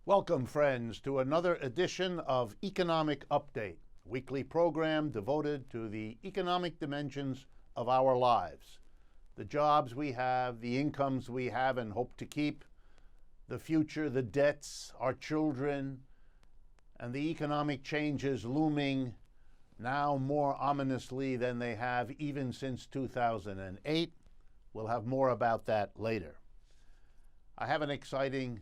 Welcome, friends, to another edition of Economic Update, a weekly program devoted to the economic dimensions of our lives. The jobs we have, the incomes we have and hope to keep, the future, the debts, our children, and the economic changes looming now more ominously than they have even since 2008. We'll have more about that later. I have an exciting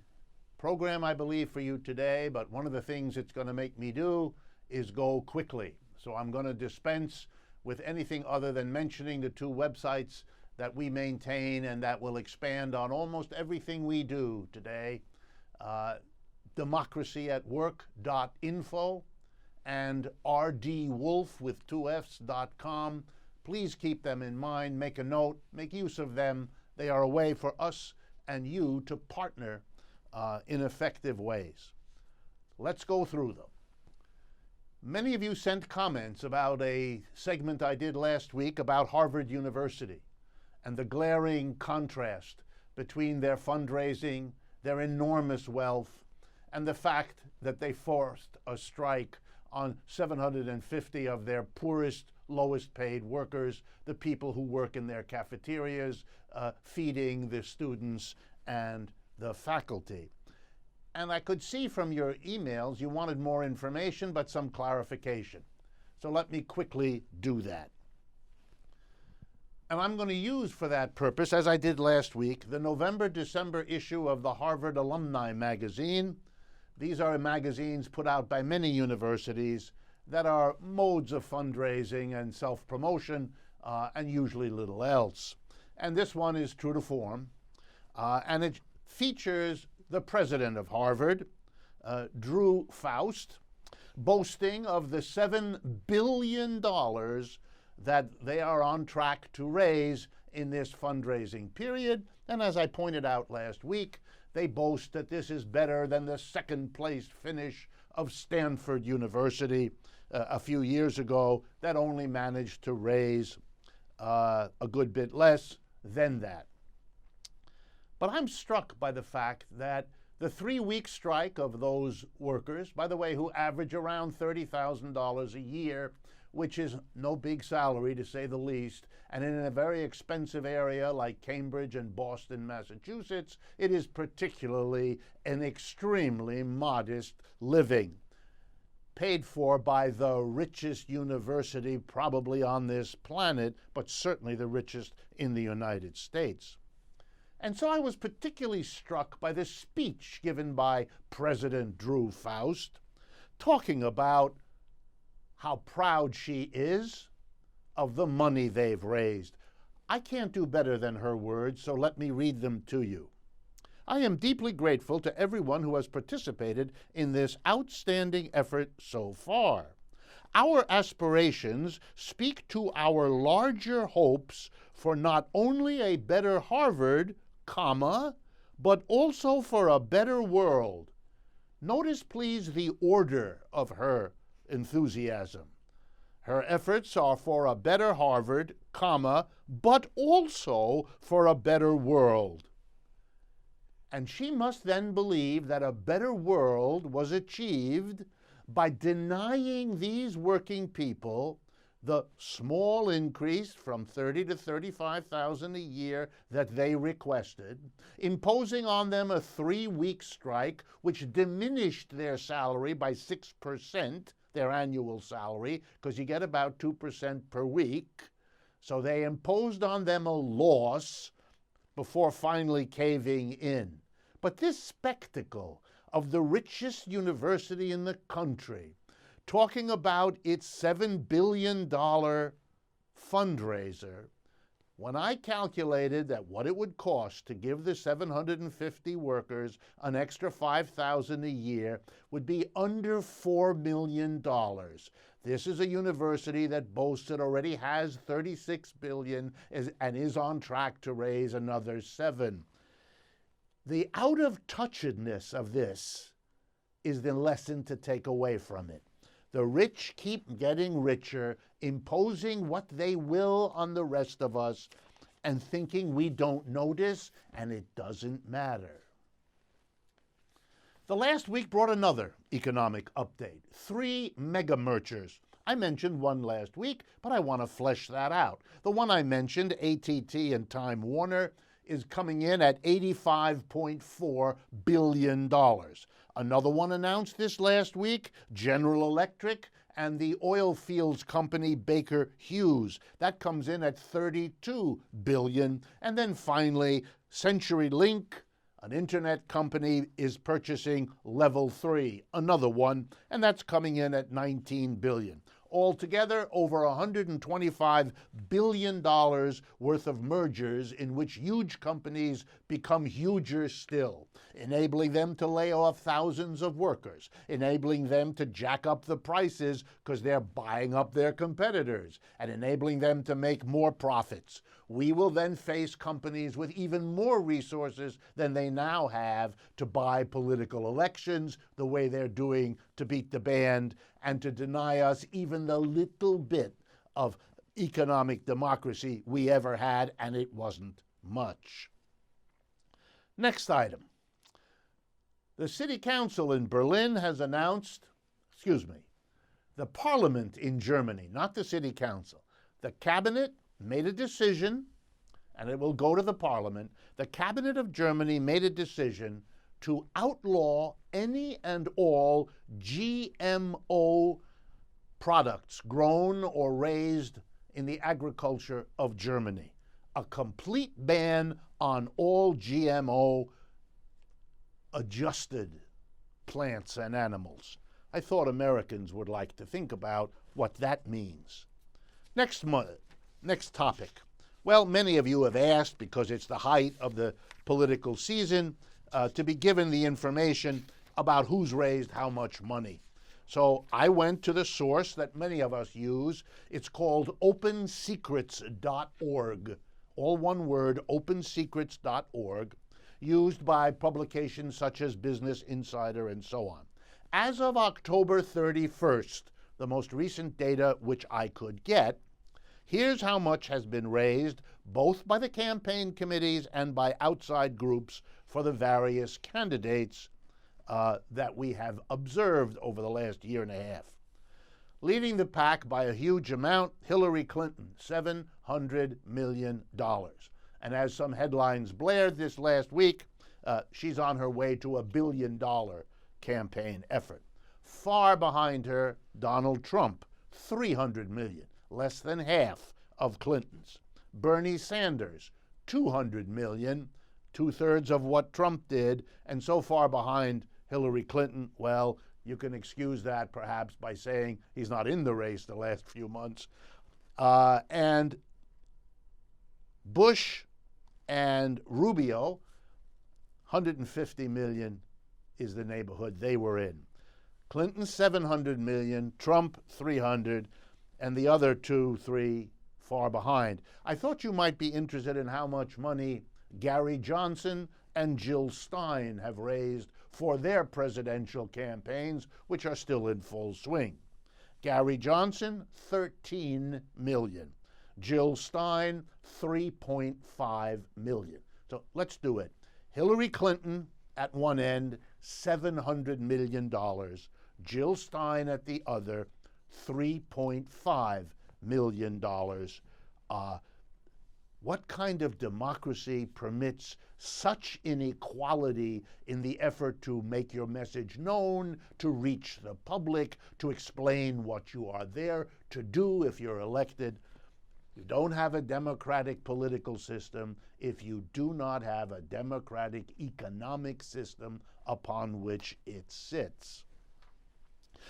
program, I believe, for you today, but one of the things it's going to make me do is go quickly. So I'm going to dispense with anything other than mentioning the two websites that we maintain and that will expand on almost everything we do today. democracyatwork.info and rdwolff with two F's.com. Please keep them in mind, make a note, make use of them. They are a way for us and you to partner in effective ways. Let's go through them. Many of you sent comments about a segment I did last week about Harvard University and the glaring contrast between their fundraising, their enormous wealth, and the fact that they forced a strike on 750 of their poorest, lowest paid workers, the people who work in their cafeterias, feeding the students and the faculty. And I could see from your emails you wanted more information, but some clarification. So let me quickly do that. And I'm going to use for that purpose, as I did last week, the November-December issue of the Harvard Alumni Magazine. These are magazines put out by many universities that are modes of fundraising and self-promotion, and usually little else. And this one is true to form, and it features the president of Harvard, Drew Faust, boasting of the $7 billion that they are on track to raise in this fundraising period. And as I pointed out last week, they boast that this is better than the second-place finish of Stanford University a few years ago that only managed to raise a good bit less than that. But I'm struck by the fact that the 3-week strike of those workers, by the way, who average around $30,000 a year, which is no big salary to say the least, and in a very expensive area like Cambridge and Boston, Massachusetts, it is particularly an extremely modest living, paid for by the richest university probably on this planet, but certainly the richest in the United States. And so I was particularly struck by the speech given by President Drew Faust, talking about how proud she is of the money they've raised. I can't do better than her words, so let me read them to you. I am deeply grateful to everyone who has participated in this outstanding effort so far. Our aspirations speak to our larger hopes for not only a better Harvard, but also for a better world. Notice, please, the order of her enthusiasm. Her efforts are for a better Harvard, but also for a better world. And she must then believe that a better world was achieved by denying these working people the small increase from $30,000 to $35,000 a year that they requested, imposing on them a 3-week strike, which diminished their salary by 6%, their annual salary, because you get about 2% per week. So they imposed on them a loss before finally caving in. But this spectacle of the richest university in the country talking about its $7 billion fundraiser, when I calculated that what it would cost to give the 750 workers an extra $5,000 a year would be under $4 million. This is a university that boasts it already has $36 billion and is on track to raise another $7 billion. The out-of-touchedness of this is the lesson to take away from it. The rich keep getting richer, imposing what they will on the rest of us, and thinking we don't notice and it doesn't matter. The last week brought another economic update. 3 mega mergers. I mentioned one last week, but I want to flesh that out. The one I mentioned, AT&T and Time Warner, is coming in at $85.4 billion. Another one announced this last week, General Electric and the oil fields company Baker Hughes. That comes in at $32 billion. And then finally, CenturyLink, an internet company, is purchasing Level 3, another one, and that's coming in at $19 billion. Altogether, over $125 billion worth of mergers in which huge companies become huger still, enabling them to lay off thousands of workers, enabling them to jack up the prices because they're buying up their competitors, and enabling them to make more profits. We will then face companies with even more resources than they now have to buy political elections the way they're doing to beat the band and to deny us even the little bit of economic democracy we ever had, and it wasn't much. Next item. The city council in Berlin has announced, the parliament in Germany, not the city council. The cabinet made a decision, and it will go to the parliament. The cabinet of Germany made a decision to outlaw any and all GMO products grown or raised in the agriculture of Germany. A complete ban on all GMO adjusted plants and animals. I thought Americans would like to think about what that means. Next topic. Well, many of you have asked, because it's the height of the political season, to be given the information about who's raised how much money. So I went to the source that many of us use. It's called opensecrets.org. All one word, opensecrets.org, used by publications such as Business Insider and so on. As of October 31st, the most recent data which I could get, here's how much has been raised, both by the campaign committees and by outside groups, for the various candidates that we have observed over the last year and a half. Leading the pack by a huge amount, Hillary Clinton, $700 million. And as some headlines blared this last week, she's on her way to $1 billion campaign effort. Far behind her, Donald Trump, $300 million, less than half of Clinton's. Bernie Sanders, $200 million, two-thirds of what Trump did, and so far behind Hillary Clinton, well, you can excuse that perhaps by saying he's not in the race the last few months. And Bush and Rubio, $150 million is the neighborhood they were in. Clinton, $700 million, Trump, $300, and the other 2, 3 far behind. I thought you might be interested in how much money Gary Johnson and Jill Stein have raised for their presidential campaigns, which are still in full swing. Gary Johnson, $13 million. Jill Stein, $3.5 million. So let's do it. Hillary Clinton at one end, $700 million. Jill Stein at the other, $3.5 million. What kind of democracy permits such inequality in the effort to make your message known, to reach the public, to explain what you are there to do if you're elected? You don't have a democratic political system if you do not have a democratic economic system upon which it sits.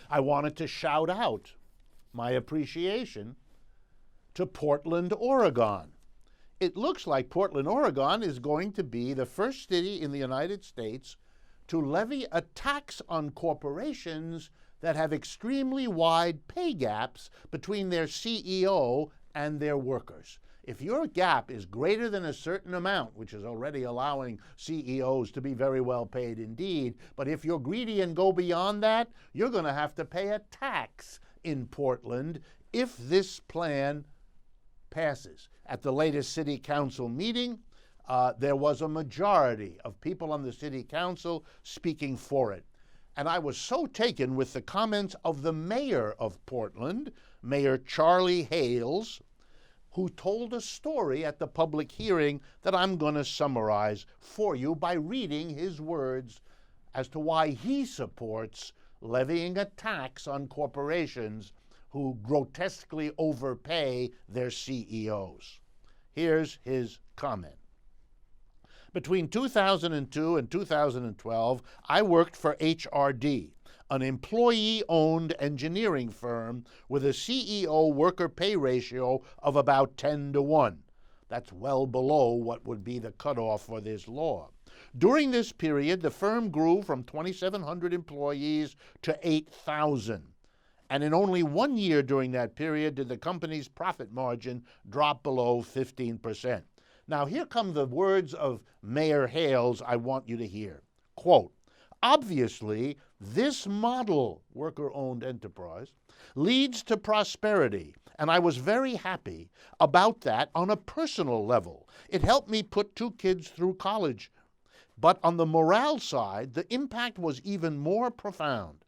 I wanted to shout out my appreciation to Portland, Oregon. It looks like Portland, Oregon is going to be the first city in the United States to levy a tax on corporations that have extremely wide pay gaps between their CEO and their workers. If your gap is greater than a certain amount, which is already allowing CEOs to be very well paid indeed, but if you're greedy and go beyond that, you're going to have to pay a tax in Portland if this plan passes. At the latest city council meeting, there was a majority of people on the city council speaking for it. And I was so taken with the comments of the mayor of Portland, Mayor Charlie Hales, who told a story at the public hearing that I'm going to summarize for you by reading his words as to why he supports levying a tax on corporations who grotesquely overpay their CEOs. Here's his comment. Between 2002 and 2012, I worked for HRD, an employee-owned engineering firm with a CEO-worker pay ratio of about 10-to-1. That's well below what would be the cutoff for this law. During this period, the firm grew from 2,700 employees to 8,000. And in only 1 year during that period did the company's profit margin drop below 15%. Now, here come the words of Mayor Hales I want you to hear. Quote, obviously, this model, worker-owned enterprise, leads to prosperity, and I was very happy about that on a personal level. It helped me put 2 kids through college. But on the morale side, the impact was even more profound.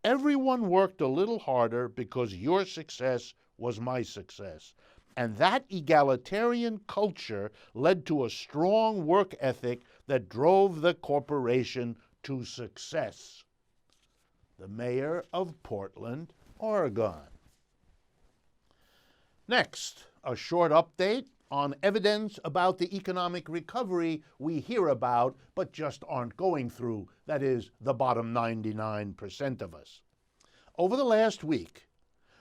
Everyone worked a little harder because your success was my success. And that egalitarian culture led to a strong work ethic that drove the corporation to success. The mayor of Portland, Oregon. Next, a short update on evidence about the economic recovery we hear about but just aren't going through, that is, the bottom 99% of us. Over the last week,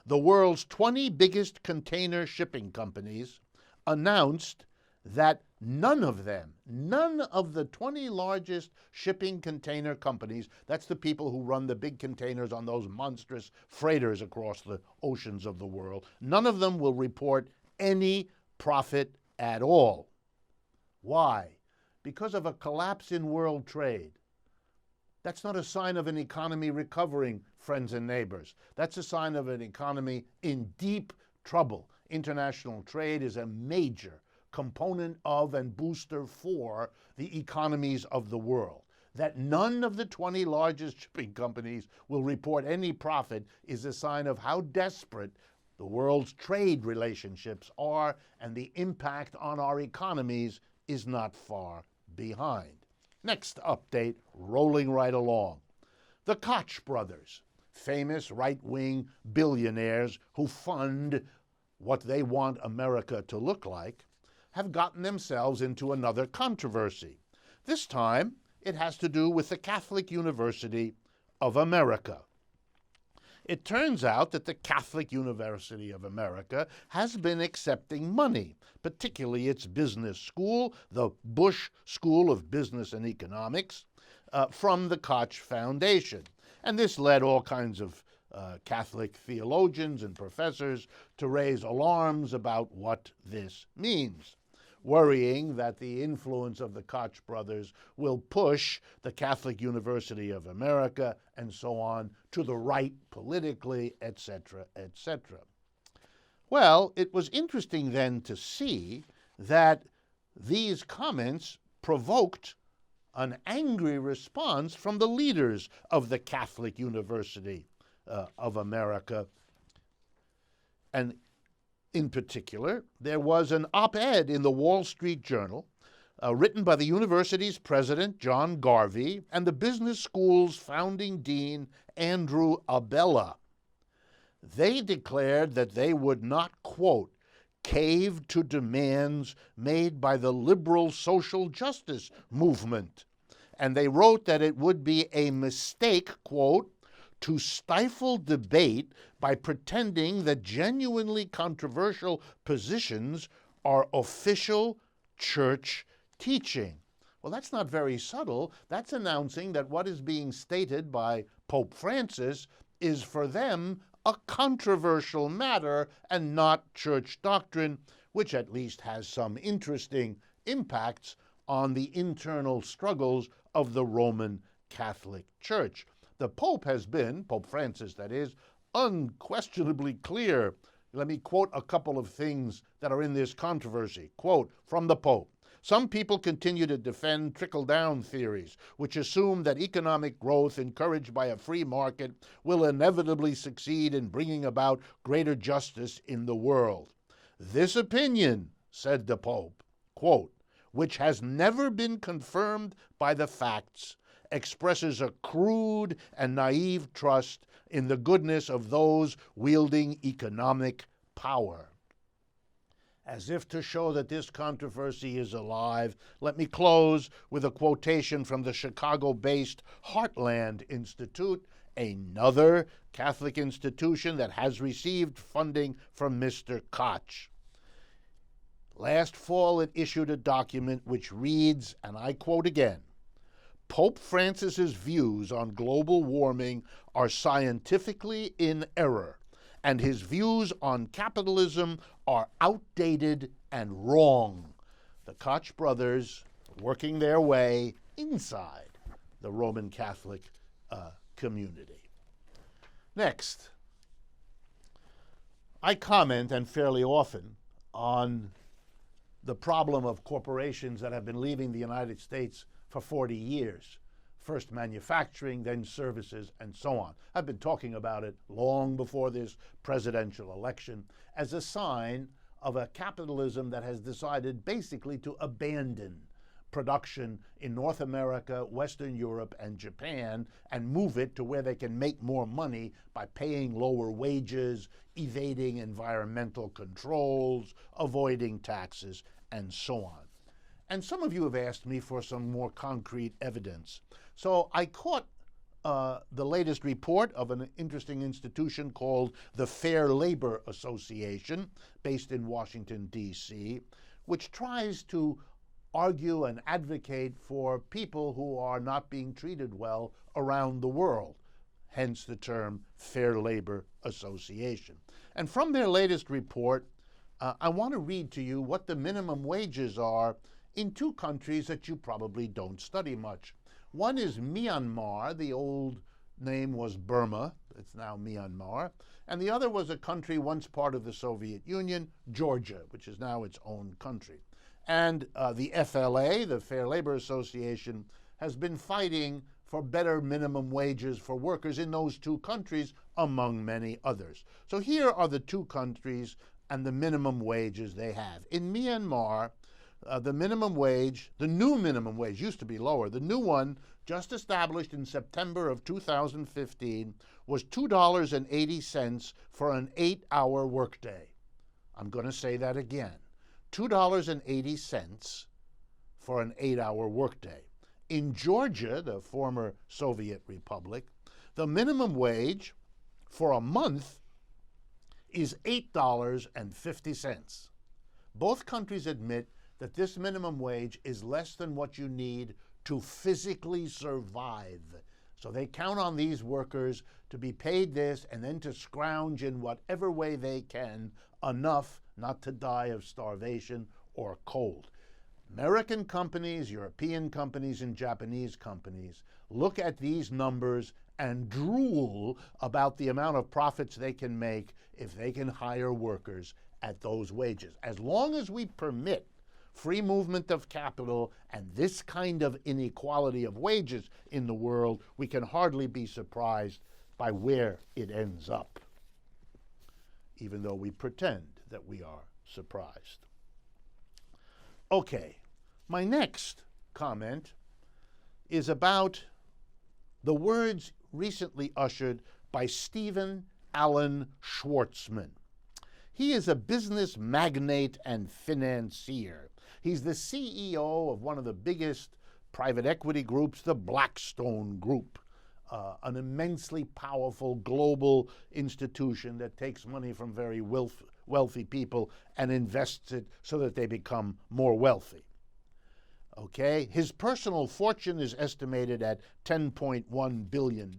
the world's 20 biggest container shipping companies announced that none of the 20 largest shipping container companies, that's the people who run the big containers on those monstrous freighters across the oceans of the world, none of them will report any profit at all. Why? Because of a collapse in world trade. That's not a sign of an economy recovering, friends and neighbors. That's a sign of an economy in deep trouble. International trade is a major component of and booster for the economies of the world. That none of the 20 largest shipping companies will report any profit is a sign of how desperate the world's trade relationships are, and the impact on our economies is not far behind. Next update, rolling right along. The Koch Brothers, famous right-wing billionaires who fund what they want America to look like, have gotten themselves into another controversy. This time, it has to do with the Catholic University of America. It turns out that the Catholic University of America has been accepting money, particularly its business school, the Bush School of Business and Economics, from the Koch Foundation. And this led all kinds of Catholic theologians and professors to raise alarms about what this means, worrying that the influence of the Koch brothers will push the Catholic University of America and so on to the right politically, etc., etc. Well, it was interesting then to see that these comments provoked an angry response from the leaders of the Catholic University of America. And in particular, there was an op-ed in the Wall Street Journal written by the university's president, John Garvey, and the business school's founding dean, Andrew Abella. They declared that they would not, quote, cave to demands made by the liberal social justice movement. And they wrote that it would be a mistake, quote, to stifle debate by pretending that genuinely controversial positions are official church teaching. Well, that's not very subtle. That's announcing that what is being stated by Pope Francis is for them a controversial matter and not church doctrine, which at least has some interesting impacts on the internal struggles of the Roman Catholic Church. The Pope has been, Pope Francis that is, unquestionably clear. Let me quote a couple of things that are in this controversy. Quote from the Pope, Some people continue to defend trickle-down theories, which assume that economic growth encouraged by a free market will inevitably succeed in bringing about greater justice in the world. This opinion, said the Pope, quote, which has never been confirmed by the facts, expresses a crude and naive trust in the goodness of those wielding economic power. As if to show that this controversy is alive, let me close with a quotation from the Chicago-based Heartland Institute, another Catholic institution that has received funding from Mr. Koch. Last fall, it issued a document which reads, and I quote again, Pope Francis's views on global warming are scientifically in error, and his views on capitalism are outdated and wrong. The Koch brothers working their way inside the Roman Catholic community. Next, I comment, and fairly often, on the problem of corporations that have been leaving the United States for 40 years. First manufacturing, then services, and so on. I've been talking about it long before this presidential election as a sign of a capitalism that has decided basically to abandon production in North America, Western Europe, and Japan and move it to where they can make more money by paying lower wages, evading environmental controls, avoiding taxes, and so on. And some of you have asked me for some more concrete evidence. So I caught the latest report of an interesting institution called the Fair Labor Association, based in Washington, D.C., which tries to argue and advocate for people who are not being treated well around the world, hence the term Fair Labor Association. And from their latest report, I want to read to you what the minimum wages are in two countries that you probably don't study much. One is Myanmar. The old name was Burma. It's now Myanmar. And the other was a country once part of the Soviet Union, Georgia, which is now its own country. And the FLA, the Fair Labor Association, has been fighting for better minimum wages for workers in those two countries, among many others. So here are the two countries and the minimum wages they have. In Myanmar, the minimum wage, the new minimum wage, used to be lower. The new one, just established in September of 2015, was $2.80 for an 8-hour workday. I'm going to say that again. $2.80 for an 8-hour workday. In Georgia, the former Soviet Republic, the minimum wage for a month is $8.50. Both countries admit that this minimum wage is less than what you need to physically survive. So they count on these workers to be paid this and then to scrounge in whatever way they can enough not to die of starvation or cold. American companies, European companies, and Japanese companies look at these numbers and drool about the amount of profits they can make if they can hire workers at those wages. As long as we permit free movement of capital and this kind of inequality of wages in the world, we can hardly be surprised by where it ends up, even though we pretend that we are surprised. Okay, my next comment is about the words recently ushered by Stephen Alan Schwarzman. He is a business magnate and financier. He's the CEO of one of the biggest private equity groups, the Blackstone Group, an immensely powerful global institution that takes money from very wealthy people and invests it so that they become more wealthy. Okay, his personal fortune is estimated at $10.1 billion,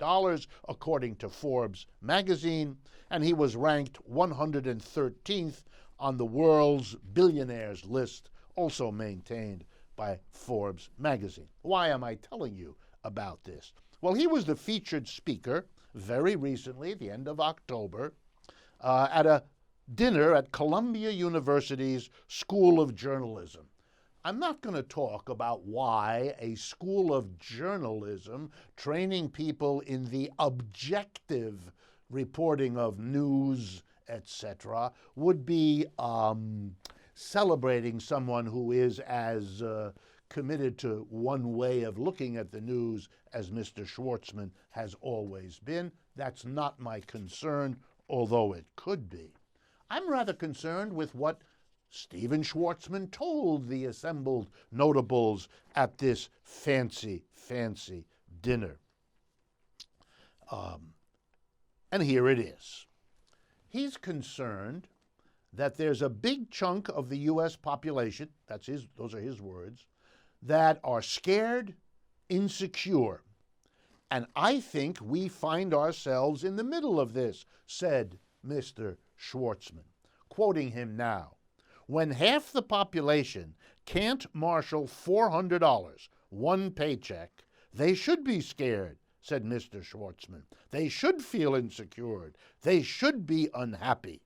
according to Forbes magazine, and he was ranked 113th on the world's billionaires list, also maintained by Forbes magazine. Why am I telling you about this? Well, he was the featured speaker very recently, at the end of October, at a dinner at Columbia University's School of Journalism. I'm not going to talk about why a school of journalism training people in the objective reporting of news, etc., would be celebrating someone who is as committed to one way of looking at the news as Mr. Schwarzman has always been. That's not my concern, although it could be. I'm rather concerned with what Stephen Schwarzman told the assembled notables at this fancy, fancy dinner. And here it is. He's concerned that there's a big chunk of the U.S. population, those are his words, that are scared, insecure. And I think we find ourselves in the middle of this, said Mr. Schwarzman. Quoting him now, when half the population can't marshal $400, one paycheck, they should be scared, said Mr. Schwarzman. They should feel insecure. They should be unhappy.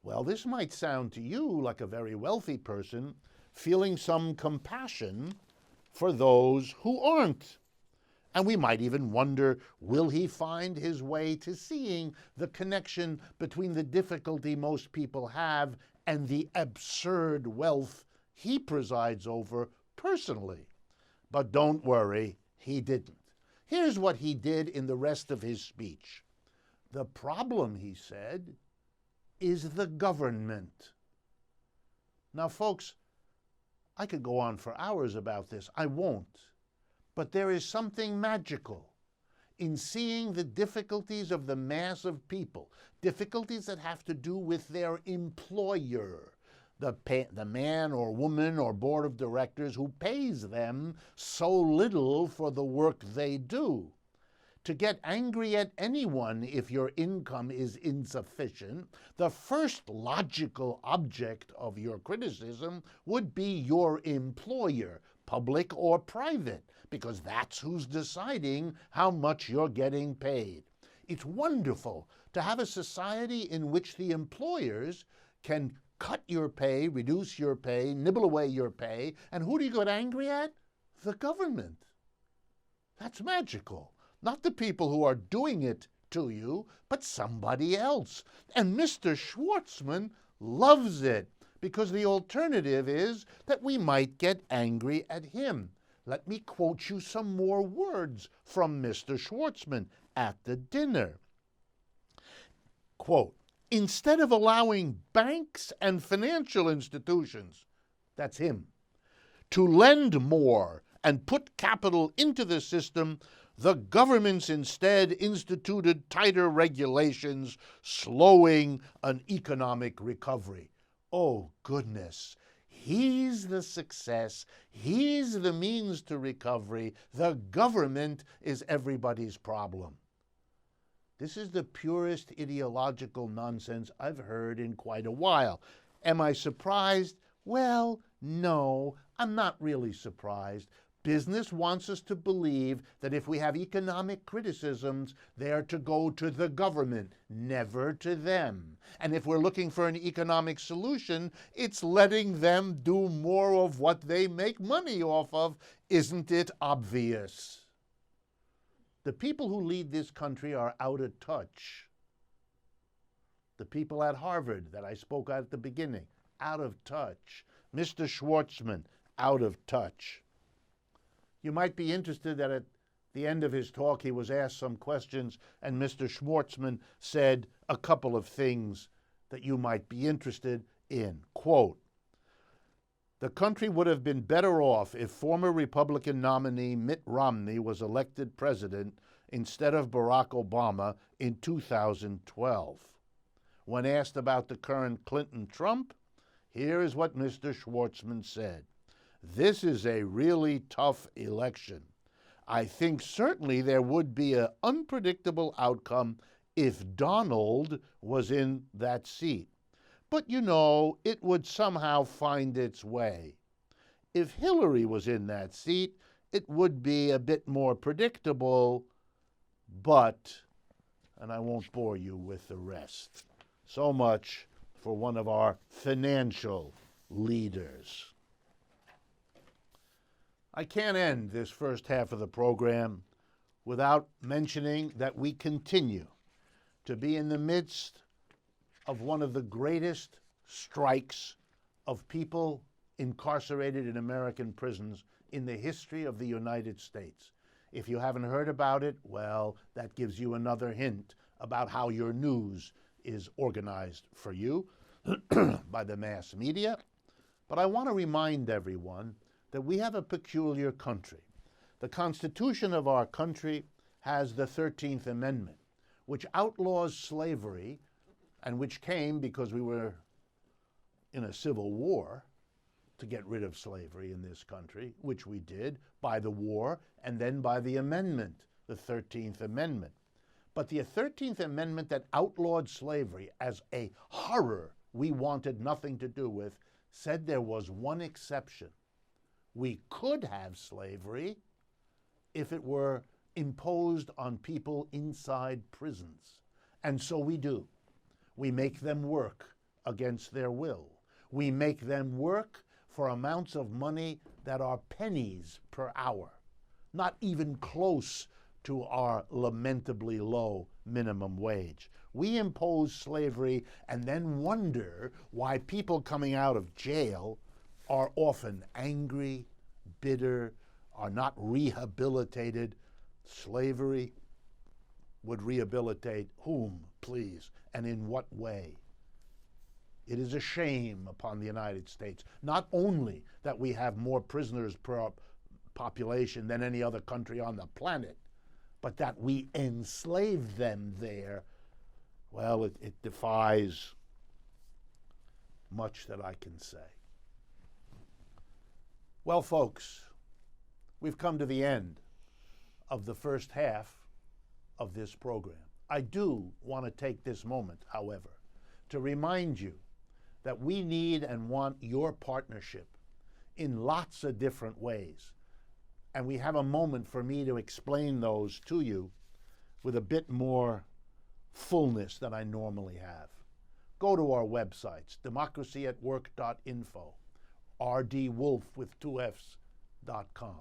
Well, this might sound to you like a very wealthy person feeling some compassion for those who aren't. And we might even wonder, will he find his way to seeing the connection between the difficulty most people have and the absurd wealth he presides over personally? But don't worry, he didn't. Here's what he did in the rest of his speech. The problem, he said, is the government. Now, folks, I could go on for hours about this. I won't. But there is something magical in seeing the difficulties of the mass of people, difficulties that have to do with their employer, the man or woman or board of directors who pays them so little for the work they do. To get angry at anyone if your income is insufficient, the first logical object of your criticism would be your employer, public or private, because that's who's deciding how much you're getting paid. It's wonderful to have a society in which the employers can cut your pay, reduce your pay, nibble away your pay, and who do you get angry at? The government. That's magical. Not the people who are doing it to you, but somebody else. And Mr. Schwarzman loves it, because the alternative is that we might get angry at him. Let me quote you some more words from Mr. Schwarzman at the dinner. Quote, instead of allowing banks and financial institutions, that's him, to lend more and put capital into the system, the governments instead instituted tighter regulations, slowing an economic recovery. Oh, goodness. He's the success. He's the means to recovery. The government is everybody's problem. This is the purest ideological nonsense I've heard in quite a while. Am I surprised? Well, no, I'm not really surprised. Business wants us to believe that if we have economic criticisms, they are to go to the government, never to them. And if we're looking for an economic solution, it's letting them do more of what they make money off of. Isn't it obvious? The people who lead this country are out of touch. The people at Harvard that I spoke at the beginning, out of touch. Mr. Schwarzman, out of touch. You might be interested that at the end of his talk he was asked some questions, and Mr. Schwarzman said a couple of things that you might be interested in. Quote, the country would have been better off if former Republican nominee Mitt Romney was elected president instead of Barack Obama in 2012. When asked about the current Clinton-Trump, here is what Mr. Schwarzman said. This is a really tough election. I think certainly there would be an unpredictable outcome if Donald was in that seat. But, you know, it would somehow find its way. If Hillary was in that seat, it would be a bit more predictable, but, and I won't bore you with the rest. So much for one of our financial leaders. I can't end this first half of the program without mentioning that we continue to be in the midst of one of the greatest strikes of people incarcerated in American prisons in the history of the United States. If you haven't heard about it, well, that gives you another hint about how your news is organized for you by the mass media. But I want to remind everyone that we have a peculiar country. The Constitution of our country has the 13th Amendment, which outlaws slavery, and which came because we were in a civil war to get rid of slavery in this country, which we did by the war and then by the amendment, the 13th Amendment. But the 13th Amendment that outlawed slavery as a horror we wanted nothing to do with said there was one exception. We could have slavery if it were imposed on people inside prisons. And so we do. We make them work against their will. We make them work for amounts of money that are pennies per hour, not even close to our lamentably low minimum wage. We impose slavery and then wonder why people coming out of jail are often angry, bitter, are not rehabilitated. Slavery would rehabilitate whom, please, and in what way? It is a shame upon the United States, not only that we have more prisoners per population than any other country on the planet, but that we enslave them there. Well, it defies much that I can say. Well, folks, we've come to the end of the first half of this program. I do want to take this moment, however, to remind you that we need and want your partnership in lots of different ways. And we have a moment for me to explain those to you with a bit more fullness than I normally have. Go to our websites, democracyatwork.info, rdwolff with 2 F's.com.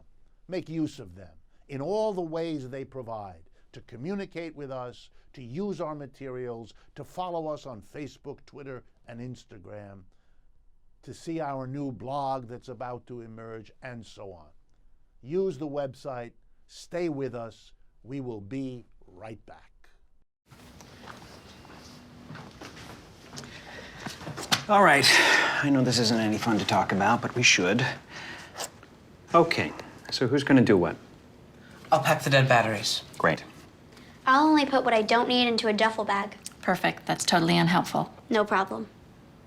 Make use of them in all the ways they provide to communicate with us, to use our materials, to follow us on Facebook, Twitter, and Instagram, to see our new blog that's about to emerge, and so on. Use the website. Stay with us. We will be right back. All right. I know this isn't any fun to talk about, but we should. Okay, so who's going to do what? I'll pack the dead batteries. Great. I'll only put what I don't need into a duffel bag. Perfect. That's totally unhelpful. No problem.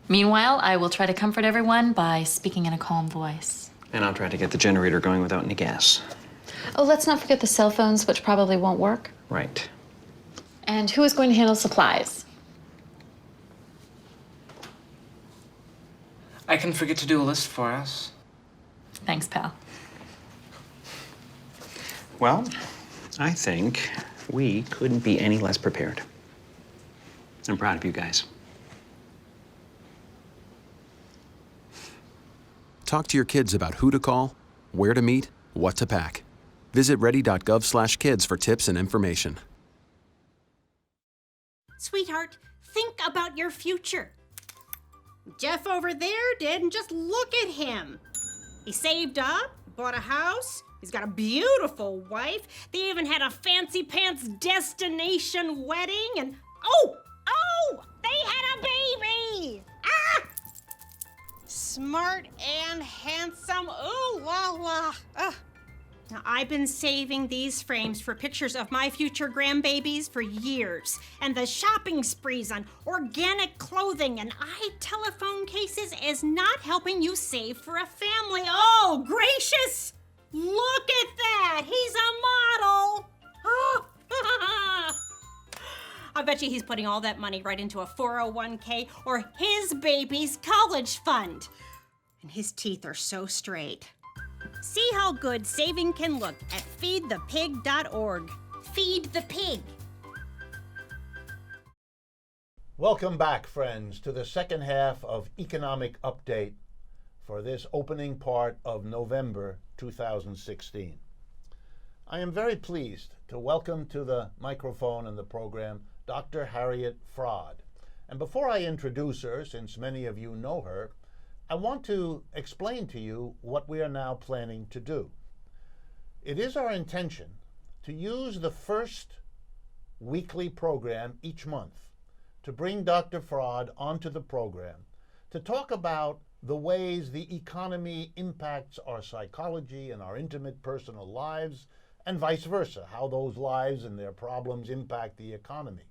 Meanwhile, I will try to comfort everyone by speaking in a calm voice. And I'll try to get the generator going without any gas. Oh, let's not forget the cell phones, which probably won't work. Right. And who is going to handle supplies? I can forget to do a list for us. Thanks, pal. Well, I think we couldn't be any less prepared. I'm proud of you guys. Talk to your kids about who to call, where to meet, what to pack. Visit ready.gov/kids for tips and information. Sweetheart, think about your future. Jeff over there did, and just look at him. He saved up, bought a house, he's got a beautiful wife. They even had a fancy pants destination wedding, and oh, they had a baby! Ah! Smart and handsome, ooh la la. Now, I've been saving these frames for pictures of my future grandbabies for years, and the shopping sprees on organic clothing and telephone cases is not helping you save for a family. Oh, gracious! Look at that! He's a model! Oh. I bet you he's putting all that money right into a 401k or his baby's college fund. And his teeth are so straight. See how good saving can look at feedthepig.org. Feed the pig. Welcome back, friends, to the second half of Economic Update for this opening part of November 2016. I am very pleased to welcome to the microphone and the program Dr. Harriet Fraad. And before I introduce her, since many of you know her, I want to explain to you what we are now planning to do. It is our intention to use the first weekly program each month to bring Dr. Fraad onto the program to talk about the ways the economy impacts our psychology and our intimate personal lives, and vice versa, how those lives and their problems impact the economy.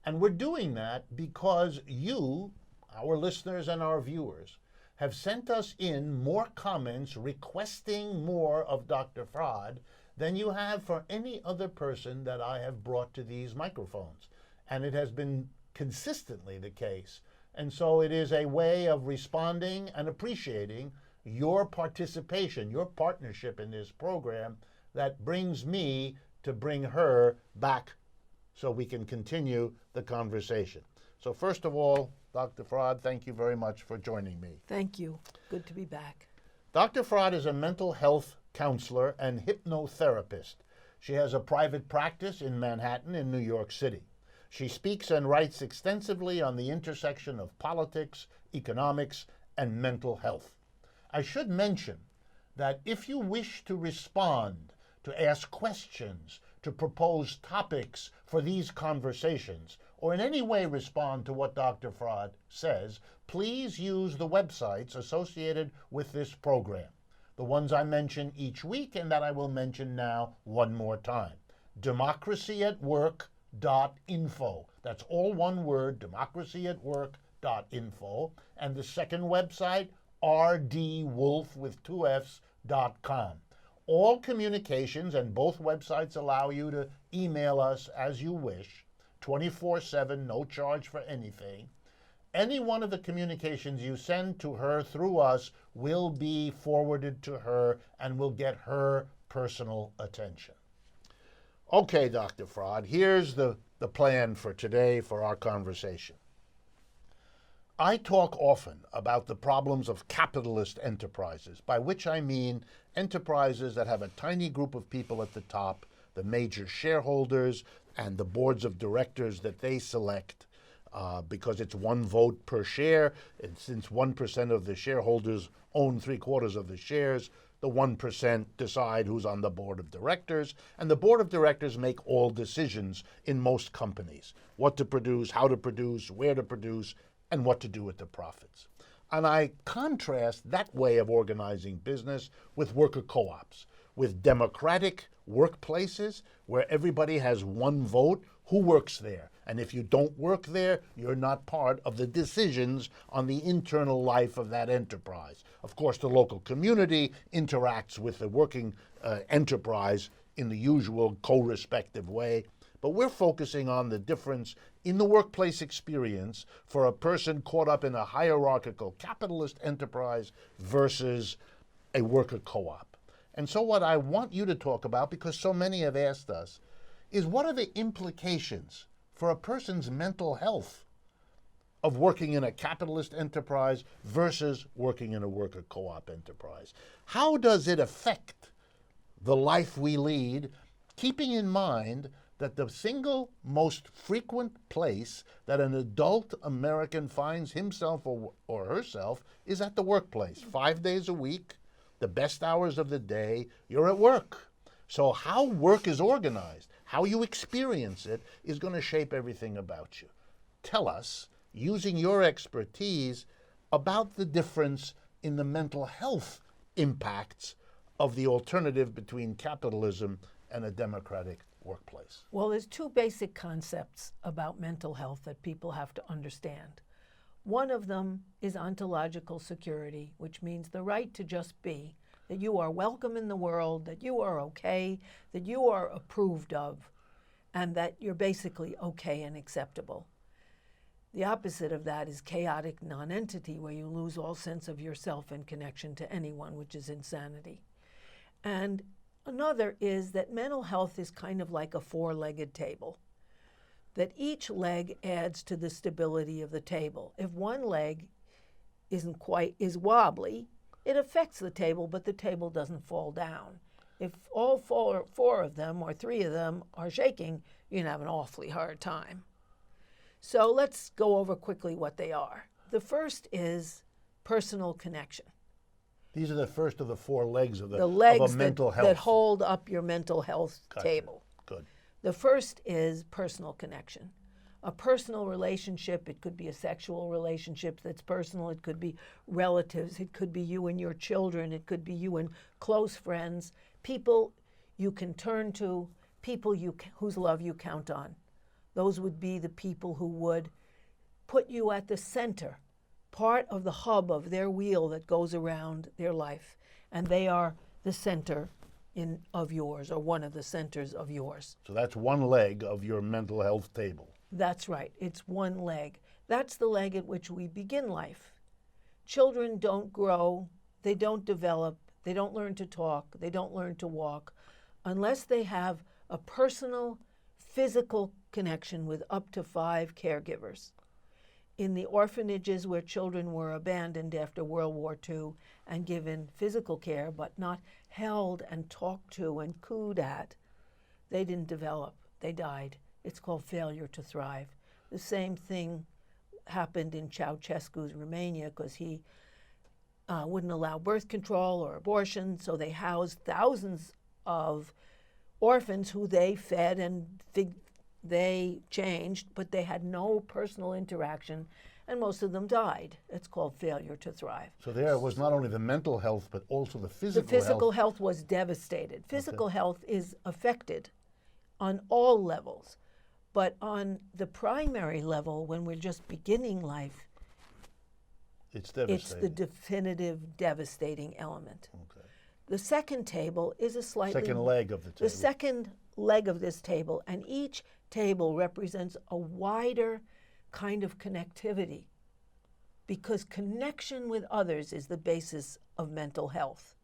And we're doing that because you, our listeners and our viewers, have sent us in more comments requesting more of Dr. Fraad than you have for any other person that I have brought to these microphones. And it has been consistently the case. And so it is a way of responding and appreciating your participation, your partnership in this program that brings me to bring her back so we can continue the conversation. So first of all, Dr. Fraad, thank you very much for joining me. Thank you. Good to be back. Dr. Fraad is a mental health counselor and hypnotherapist. She has a private practice in Manhattan in New York City. She speaks and writes extensively on the intersection of politics, economics, and mental health. I should mention that if you wish to respond, to ask questions, to propose topics for these conversations, or in any way respond to what Dr. Fraad says, please use the websites associated with this program, the ones I mention each week and that I will mention now one more time. democracyatwork.info. That's all one word, democracyatwork.info. And the second website, rdwolff with 2 Fs.com. All communications, and both websites allow you to email us as you wish, 24/7, no charge for anything. Any one of the communications you send to her through us will be forwarded to her and will get her personal attention. Okay, Dr. Fraad, here's the plan for today for our conversation. I talk often about the problems of capitalist enterprises, by which I mean enterprises that have a tiny group of people at the top, the major shareholders, and the boards of directors that they select, because it's one vote per share, and since 1% of the shareholders own 3/4 of the shares, the 1% decide who's on the board of directors, and the board of directors make all decisions in most companies, what to produce, how to produce, where to produce, and what to do with the profits. And I contrast that way of organizing business with worker co-ops, with democratic workplaces where everybody has one vote, who works there. And if you don't work there, you're not part of the decisions on the internal life of that enterprise. Of course, the local community interacts with the working enterprise in the usual co-respective way. But we're focusing on the difference in the workplace experience for a person caught up in a hierarchical capitalist enterprise versus a worker co-op. And so what I want you to talk about, because so many have asked us, is what are the implications for a person's mental health of working in a capitalist enterprise versus working in a worker co-op enterprise? How does it affect the life we lead, keeping in mind that the single most frequent place that an adult American finds himself or herself is at the workplace. 5 days a week, the best hours of the day, you're at work. So how work is organized, how you experience it, is going to shape everything about you. Tell us, using your expertise, about the difference in the mental health impacts of the alternative between capitalism and a democratic workplace. Well, there's two basic concepts about mental health that people have to understand. One of them is ontological security, which means the right to just be, that you are welcome in the world, that you are okay, that you are approved of, and that you're basically okay and acceptable. The opposite of that is chaotic nonentity, where you lose all sense of yourself and connection to anyone, which is insanity. And another is that mental health is kind of like a four-legged table, that each leg adds to the stability of the table. If one leg is wobbly, it affects the table, but the table doesn't fall down. If all four of them or three of them are shaking, you're gonna have an awfully hard time. So let's go over quickly what they are. The first is personal connection. These are the first of the four legs of The legs of a mental health. that hold up your mental health Gotcha. table. Good. The first is personal connection. A personal relationship, it could be a sexual relationship that's personal, it could be relatives, it could be you and your children, it could be you and close friends, people you can turn to, people whose love you count on. Those would be the people who would put you at the center, part of the hub of their wheel that goes around their life, and they are the center of yours, or one of the centers of yours. So that's one leg of your mental health table. That's right. It's one leg. That's the leg at which we begin life. Children don't grow, they don't develop, they don't learn to talk, they don't learn to walk unless they have a personal, physical connection with up to 5 caregivers. In the orphanages where children were abandoned after World War II and given physical care but not held and talked to and cooed at, they didn't develop, they died. It's called failure to thrive. The same thing happened in Ceausescu's Romania because he wouldn't allow birth control or abortion, so they housed thousands of orphans who they fed and they changed, but they had no personal interaction, and most of them died. It's called failure to thrive. So there was not only the mental health, but also the physical The physical health. health was devastated. Physical health is affected on all levels. But on the primary level, when we're just beginning life, It's it's devastating. the definitive devastating element. Okay. The second table is a slightly... Second leg of the table. The second leg of this table, and each table represents a wider kind of connectivity, because connection with others is the basis of mental health.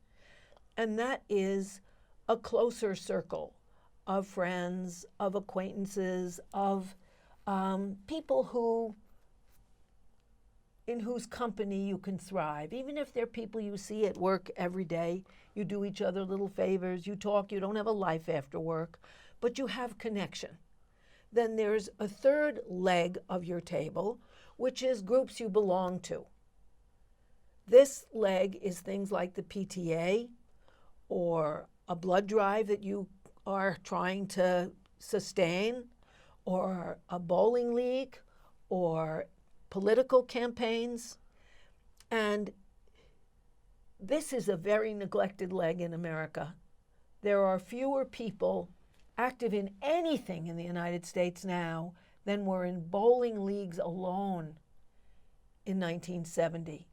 And that is a closer circle of friends, of acquaintances, of people in whose company you can thrive. Even if they're people you see at work every day, you do each other little favors, you talk, you don't have a life after work, but you have connection. Then there's a third leg of your table, which is groups you belong to. This leg is things like the PTA or a blood drive that you are trying to sustain, or a bowling league, or political campaigns. And this is a very neglected leg in America. There are fewer people active in anything in the United States now than were in bowling leagues alone in 1970,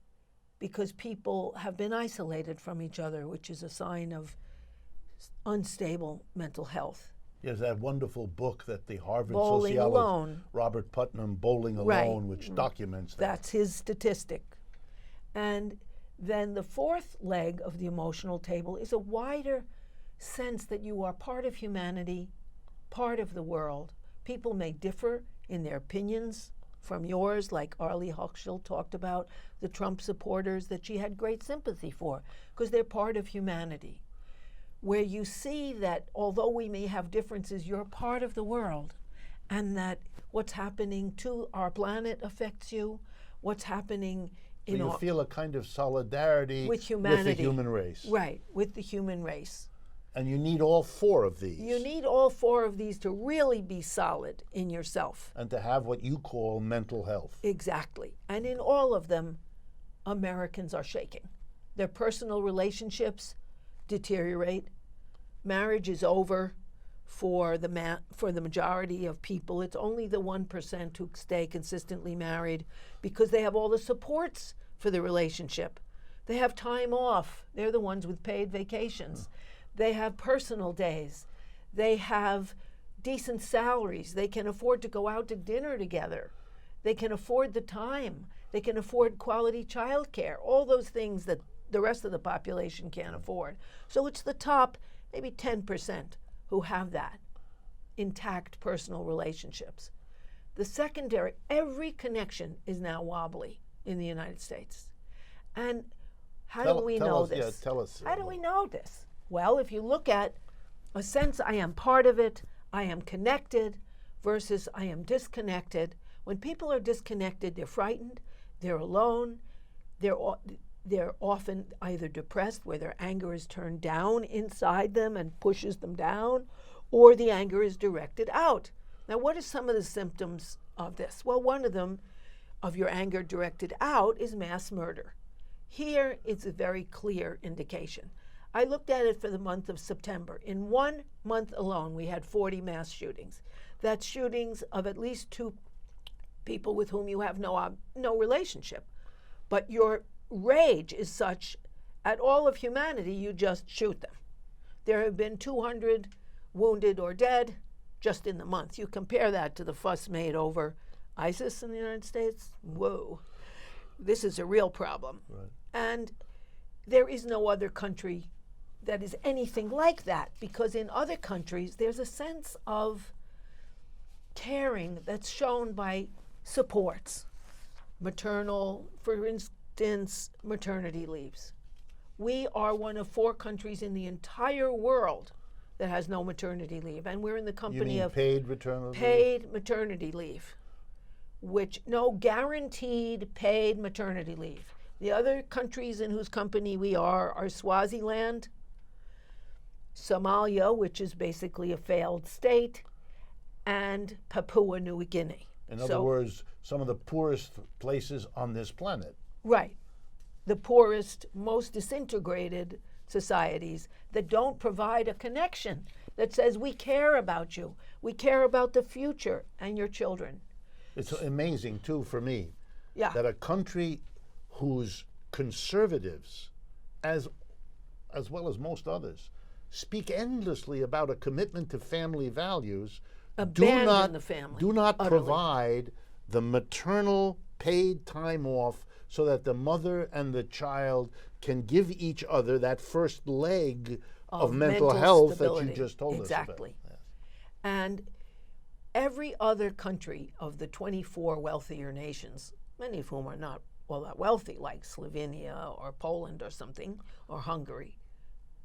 because people have been isolated from each other, which is a sign of unstable mental health. Yes, that wonderful book that the Harvard Bowling sociologist Alone. Robert Putnam, Bowling Right. Alone, which documents that. That's his statistic. And then the fourth leg of the emotional table is a wider sense that you are part of humanity, part of the world. People may differ in their opinions from yours, like Arlie Hochschild talked about the Trump supporters that she had great sympathy for, because they're part of humanity. Where you see that although we may have differences, you're part of the world, and that what's happening to our planet affects you, what's happening So in you feel a kind of solidarity with humanity. with the human race. Right, with the human race. And you need all four of these. You need all four of these to really be solid in yourself. And to have what you call mental health. Exactly. And in all of them, Americans are shaking. Their personal relationships deteriorate. Marriage is over for the majority of people. It's only the 1% who stay consistently married because they have all the supports for the relationship. They have time off. They're the ones with paid vacations. They have personal days. They have decent salaries. They can afford to go out to dinner together. They can afford the time. They can afford quality child care, all those things that the rest of the population can't afford. So it's the top, maybe 10%, who have that, intact personal relationships. The secondary, every connection is now wobbly in the United States. And how do we know this? Yeah, tell us. How do we know this? Well, if you look at a sense I am part of it, I am connected, versus I am disconnected. When people are disconnected, they're frightened, they're alone, they're often either depressed, where their anger is turned down inside them and pushes them down, or the anger is directed out. Now, what are some of the symptoms of this? Well, one of them, of your anger directed out, is mass murder. Here, it's a very clear indication. I looked at it for the month of September. In 1 month alone, we had 40 mass shootings. That's shootings of at least 2 people with whom you have no relationship. But your rage is such, at all of humanity, you just shoot them. There have been 200 wounded or dead just in the month. You compare that to the fuss made over ISIS in the United States. Whoa, this is a real problem. Right. And there is no other country that is anything like that, because in other countries there's a sense of caring that's shown by supports. Maternal, for instance, maternity leaves. We are one of 4 countries in the entire world that has no maternity leave, and we're in the company of paid maternity leave? Paid maternity leave, which no guaranteed paid maternity leave. The other countries in whose company we are Swaziland, Somalia, which is basically a failed state, and Papua New Guinea. In other words, some of the poorest places on this planet. Right. The poorest, most disintegrated societies that don't provide a connection that says, we care about you, we care about the future and your children. It's amazing, too, for me, that a country whose conservatives, as well as most others, speak endlessly about a commitment to family values, abandon the family. Do not utterly. provide the maternal paid time off so that the mother and the child can give each other that first leg of mental health stability. that you just told us about. Exactly. And every other country of the 24 wealthier nations, many of whom are not all that wealthy, like Slovenia or Poland or something, or Hungary,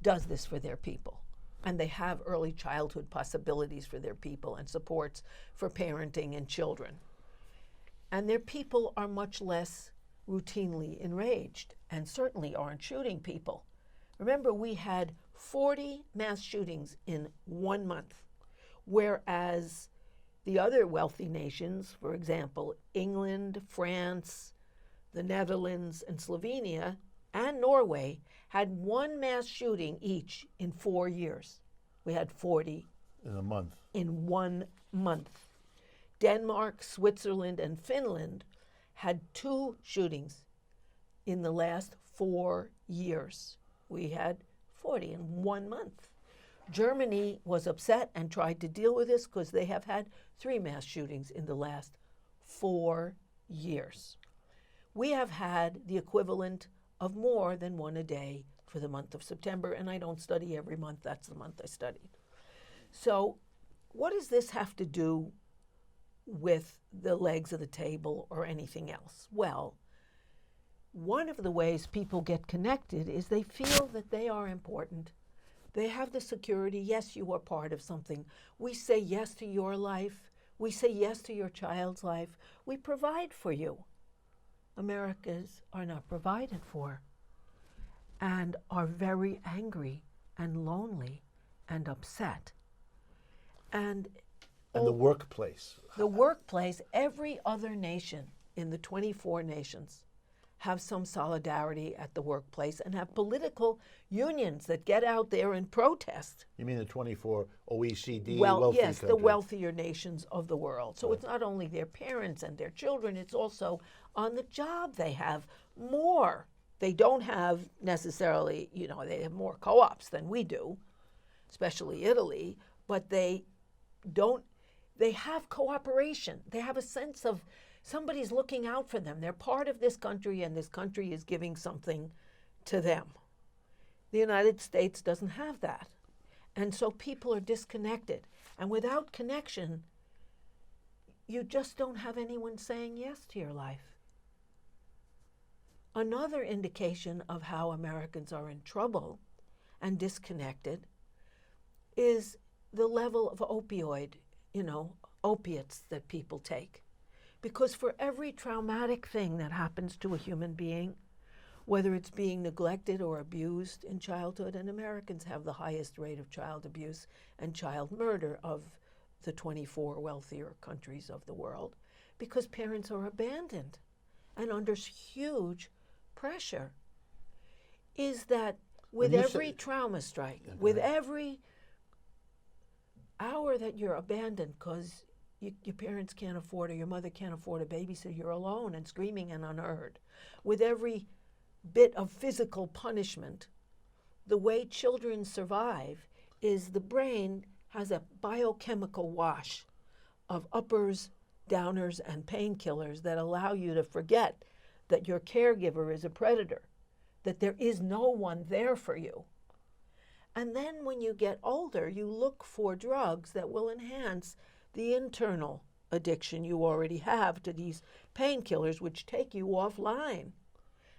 does this for their people. And they have early childhood possibilities for their people and supports for parenting and children. And their people are much less routinely enraged and certainly aren't shooting people. Remember, we had 40 mass shootings in 1 month, whereas the other wealthy nations, for example, England, France, the Netherlands, and Slovenia, and Norway, had 1 mass shooting each in 4 years. We had 40 in a month. In 1 month. Denmark, Switzerland, and Finland had 2 shootings in the last 4 years. We had 40 in 1 month. Germany was upset and tried to deal with this because they have had 3 mass shootings in the last 4 years. We have had the equivalent of more than 1 a day for the month of September, and I don't study every month. That's the month I studied. So what does this have to do with the legs of the table or anything else? Well, one of the ways people get connected is they feel that they are important. They have the security, yes, you are part of something. We say yes to your life. We say yes to your child's life. We provide for you. Americans are not provided for and are very angry and lonely and upset. And the workplace. The workplace, every other nation in the 24 nations have some solidarity at the workplace and have political unions that get out there and protest. You mean the 24 OECD wealthy countries? Yes, the wealthier nations of the world. So It's not only their parents and their children, it's also on the job they have more. They don't have necessarily, they have more co-ops than we do, especially Italy, but they have cooperation. They have a sense of somebody's looking out for them. They're part of this country, and this country is giving something to them. The United States doesn't have that. And so people are disconnected. And without connection, you just don't have anyone saying yes to your life. Another indication of how Americans are in trouble and disconnected is the level of opiates that people take. Because for every traumatic thing that happens to a human being, whether it's being neglected or abused in childhood, and Americans have the highest rate of child abuse and child murder of the 24 wealthier countries of the world, because parents are abandoned and under huge pressure, is that with every trauma strike, with every hour that you're abandoned because your parents can't afford, or your mother can't afford a babysitter, you're alone and screaming and unheard, with every bit of physical punishment, the way children survive is the brain has a biochemical wash of uppers, downers, and painkillers that allow you to forget that your caregiver is a predator, that there is no one there for you. And then when you get older, you look for drugs that will enhance the internal addiction you already have to these painkillers, which take you offline.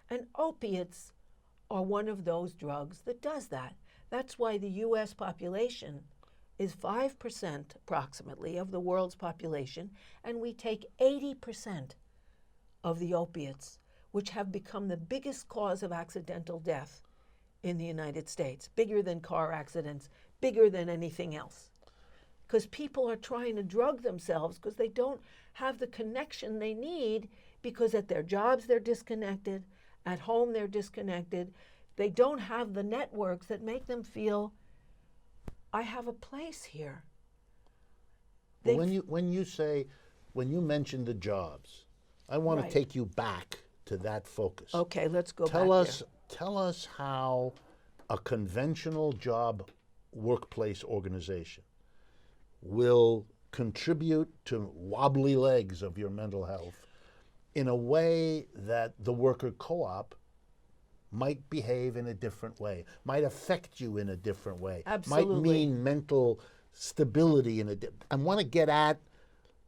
And opiates are one of those drugs that does that. That's why the US population is 5% approximately of the world's population, and we take 80% of the opiates, which have become the biggest cause of accidental death in the United States, bigger than car accidents, bigger than anything else. Because people are trying to drug themselves because they don't have the connection they need, because at their jobs they're disconnected, at home they're disconnected. They don't have the networks that make them feel, I have a place here. When you mention the jobs, I want to take you back to that focus. Okay, let's go back there. Tell us how a conventional job workplace organization will contribute to wobbly legs of your mental health in a way that the worker co-op might behave in a different way, might affect you in a different way, Absolutely. might mean mental stability I want to get at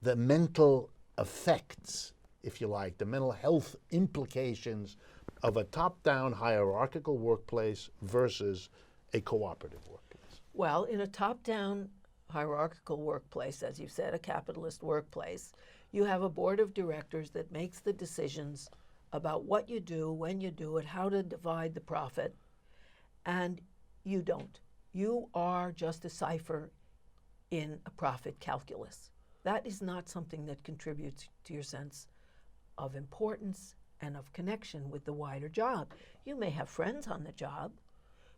the mental effects, if you like, the mental health implications of a top-down hierarchical workplace versus a cooperative workplace. Well, in a top-down hierarchical workplace, as you said, a capitalist workplace, you have a board of directors that makes the decisions about what you do, when you do it, how to divide the profit, and you don't. You are just a cipher in a profit calculus. That is not something that contributes to your sense of importance and of connection with the wider job. You may have friends on the job,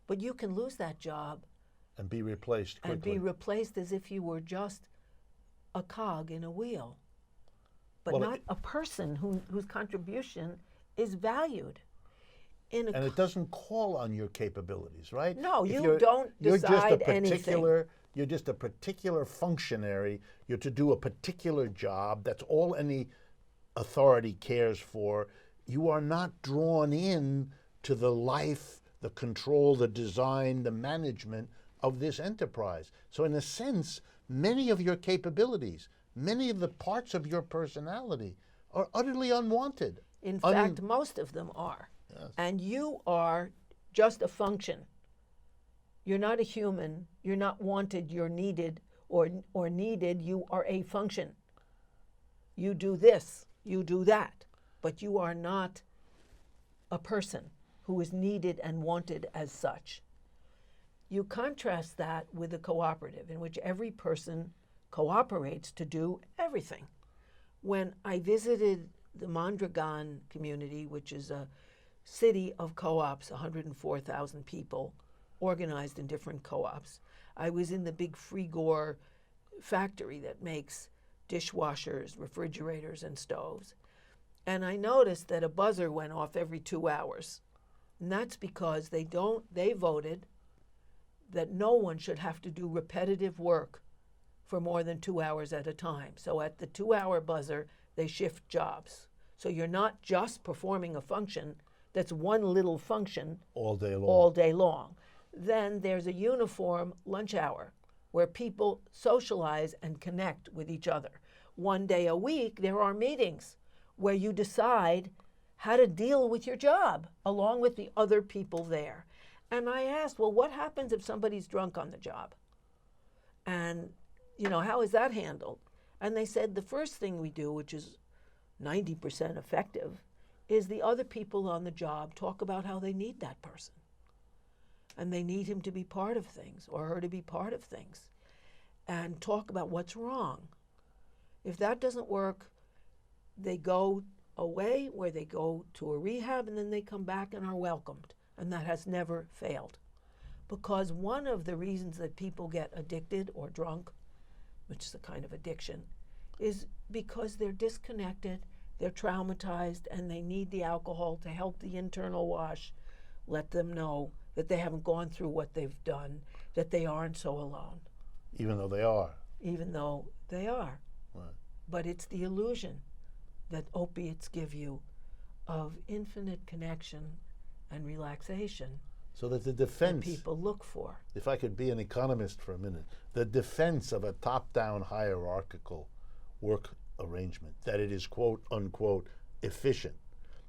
but you can lose that job and be replaced quickly. and be replaced as if you were just a cog in a wheel, but not a person whose contribution is valued. And it doesn't call on your capabilities, right? No, you don't decide anything. You're just a particular functionary. You're to do a particular job. That's all any authority cares for. You are not drawn in to the life, the control, the design, the management of this enterprise. So in a sense, many of your capabilities, many of the parts of your personality are utterly unwanted. In fact, most of them are. Yes. And you are just a function. You're not a human. You're not wanted. You're needed or needed. You are a function. You do this. You do that. But you are not a person who is needed and wanted as such. You contrast that with a cooperative in which every person cooperates to do everything. When I visited the Mondragon community, which is a city of co-ops, 104,000 people organized in different co-ops, I was in the big Frigor factory that makes dishwashers, refrigerators, and stoves. And I noticed that a buzzer went off every 2 hours. And that's because they voted that no one should have to do repetitive work for more than 2 hours at a time. So at the 2-hour buzzer, they shift jobs. So you're not just performing a function that's one little function all day long. Then there's a uniform lunch hour where people socialize and connect with each other. One day a week, there are meetings where you decide how to deal with your job along with the other people there. And I asked, well, what happens if somebody's drunk on the job? And, how is that handled? And they said the first thing we do, which is 90% effective, is the other people on the job talk about how they need that person. And they need him to be part of things or her to be part of things and talk about what's wrong. If that doesn't work, they go away where they go to a rehab and then they come back and are welcomed. And that has never failed. Because one of the reasons that people get addicted or drunk, which is a kind of addiction, is because they're disconnected, they're traumatized, and they need the alcohol to help the internal wash, let them know that they haven't gone through what they've done, that they aren't so alone. Even though they are. Even though they are. Right. But it's the illusion that opiates give you of infinite connection and relaxation So that the that defense, people look for. if I could be an economist for a minute, the defense of a top-down hierarchical work arrangement, that it is quote unquote efficient,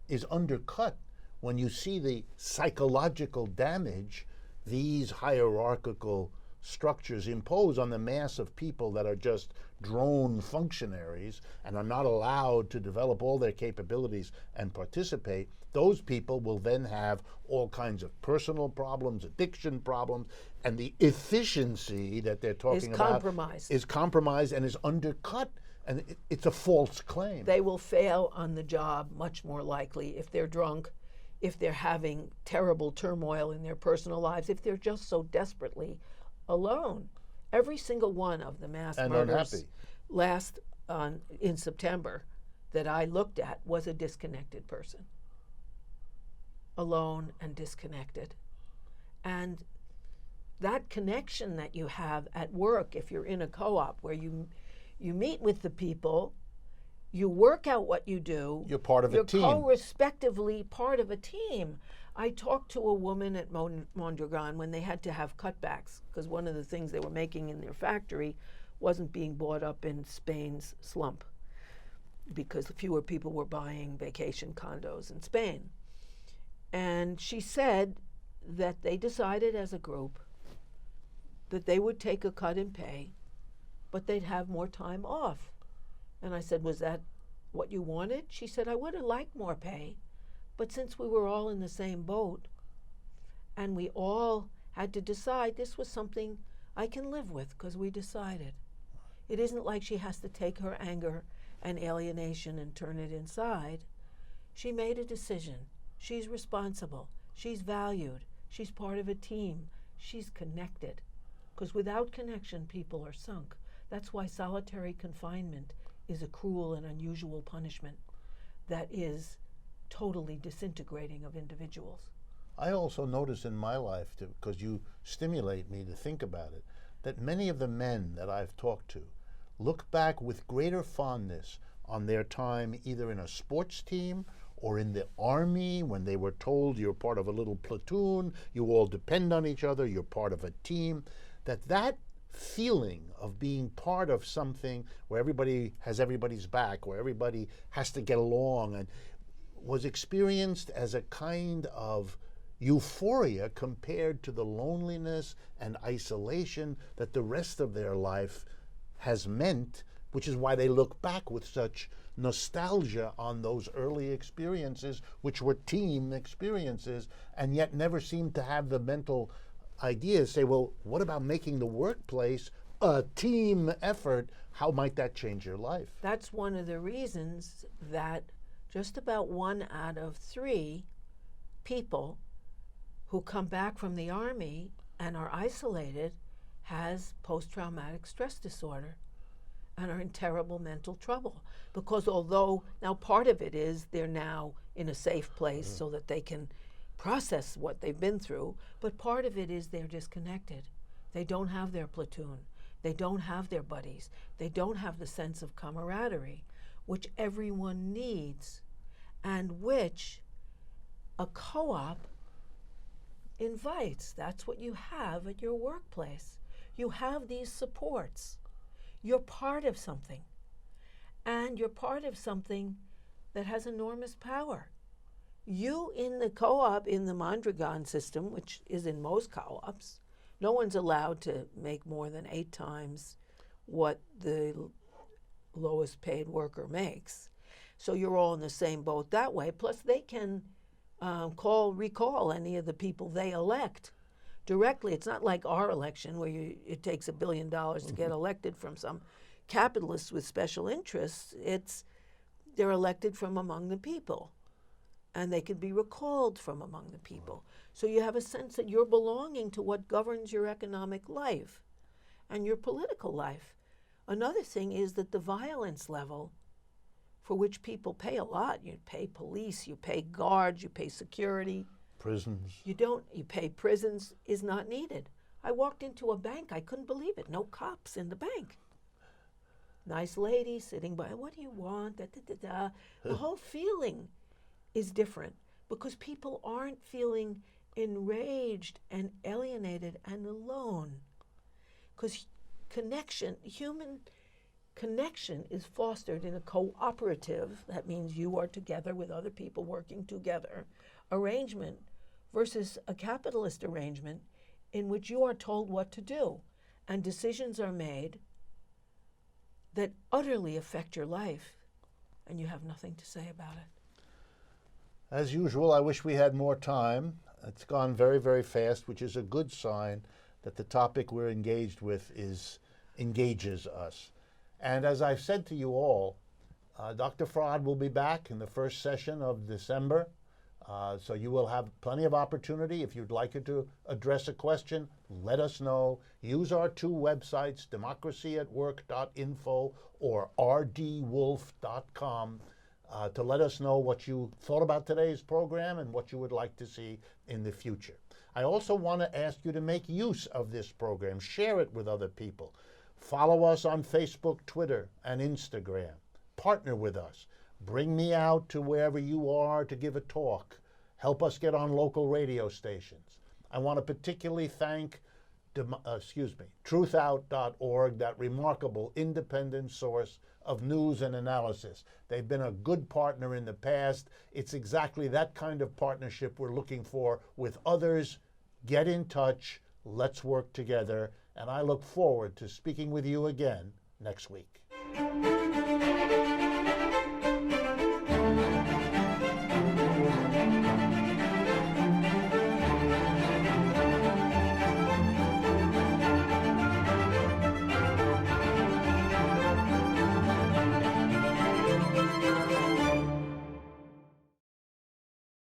is undercut when you see the psychological damage these hierarchical structures impose on the mass of people that are just drone functionaries and are not allowed to develop all their capabilities and participate. Those people will then have all kinds of personal problems, addiction problems, and the efficiency that they're talking about is compromised and is undercut. And it's a false claim. They will fail on the job much more likely if they're drunk, if they're having terrible turmoil in their personal lives, if they're just so desperately alone. Every single one of the mass and murders unhappy. In September that I looked at was a disconnected person. Alone and disconnected. And that connection that you have at work, if you're in a co-op where you meet with the people, you work out what you do. You're part of a team. You're co-respectively part of a team. I talked to a woman at Mondragon when they had to have cutbacks because one of the things they were making in their factory wasn't being bought up in Spain's slump because fewer people were buying vacation condos in Spain. And she said that they decided as a group that they would take a cut in pay, but they'd have more time off. And I said, was that what you wanted? She said, I would have liked more pay, but since we were all in the same boat and we all had to decide, this was something I can live with because we decided. It isn't like she has to take her anger and alienation and turn it inside. She made a decision. She's responsible. She's valued. She's part of a team. She's connected. Because without connection, people are sunk. That's why solitary confinement is a cruel and unusual punishment that is totally disintegrating of individuals. I also notice in my life, because you stimulate me to think about it, that many of the men that I've talked to look back with greater fondness on their time either in a sports team or in the army when they were told you're part of a little platoon, you all depend on each other, you're part of a team, that feeling of being part of something where everybody has everybody's back, where everybody has to get along, and was experienced as a kind of euphoria compared to the loneliness and isolation that the rest of their life has meant, which is why they look back with such nostalgia on those early experiences, which were team experiences, and yet never seemed to have the mental ideas say, well, what about making the workplace a team effort? How might that change your life? That's one of the reasons that just about 1 out of 3 people who come back from the Army and are isolated has post-traumatic stress disorder and are in terrible mental trouble. Because although now part of it is they're now in a safe place so that they can process what they've been through, but part of it is they're disconnected. They don't have their platoon. They don't have their buddies. They don't have the sense of camaraderie, which everyone needs, and which a co-op invites. That's what you have at your workplace. You have these supports. You're part of something. And you're part of something that has enormous power. You in the co-op, in the Mondragon system, which is in most co-ops, no one's allowed to make more than 8 times what the lowest paid worker makes. So you're all in the same boat that way. Plus they can recall any of the people they elect directly. It's not like our election where it takes $1 billion to get elected from some capitalists with special interests. They're elected from among the people, and they can be recalled from among the people. So you have a sense that you're belonging to what governs your economic life and your political life. Another thing is that the violence level, for which people pay a lot, you pay police, you pay guards, you pay security. Prisons. You pay prisons, is not needed. I walked into a bank, I couldn't believe it. No cops in the bank. Nice lady sitting by, what do you want? Da, da, da, da. The whole feeling is different because people aren't feeling enraged and alienated and alone. Because human connection is fostered in a cooperative, that means you are together with other people working together, arrangement versus a capitalist arrangement in which you are told what to do and decisions are made that utterly affect your life and you have nothing to say about it. As usual, I wish we had more time. It's gone very, very fast, which is a good sign that the topic we're engaged with engages us. And as I've said to you all, Dr. Fraad will be back in the first session of December. So you will have plenty of opportunity. If you'd like her to address a question, let us know. Use our 2 websites, democracyatwork.info or rdwolff.com, to let us know what you thought about today's program and what you would like to see in the future. I also want to ask you to make use of this program. Share it with other people. Follow us on Facebook, Twitter, and Instagram. Partner with us. Bring me out to wherever you are to give a talk. Help us get on local radio stations. I want to particularly thank truthout.org, that remarkable independent source of news and analysis. They've been a good partner in the past. It's exactly that kind of partnership we're looking for with others. Get in touch. Let's work together. And I look forward to speaking with you again next week.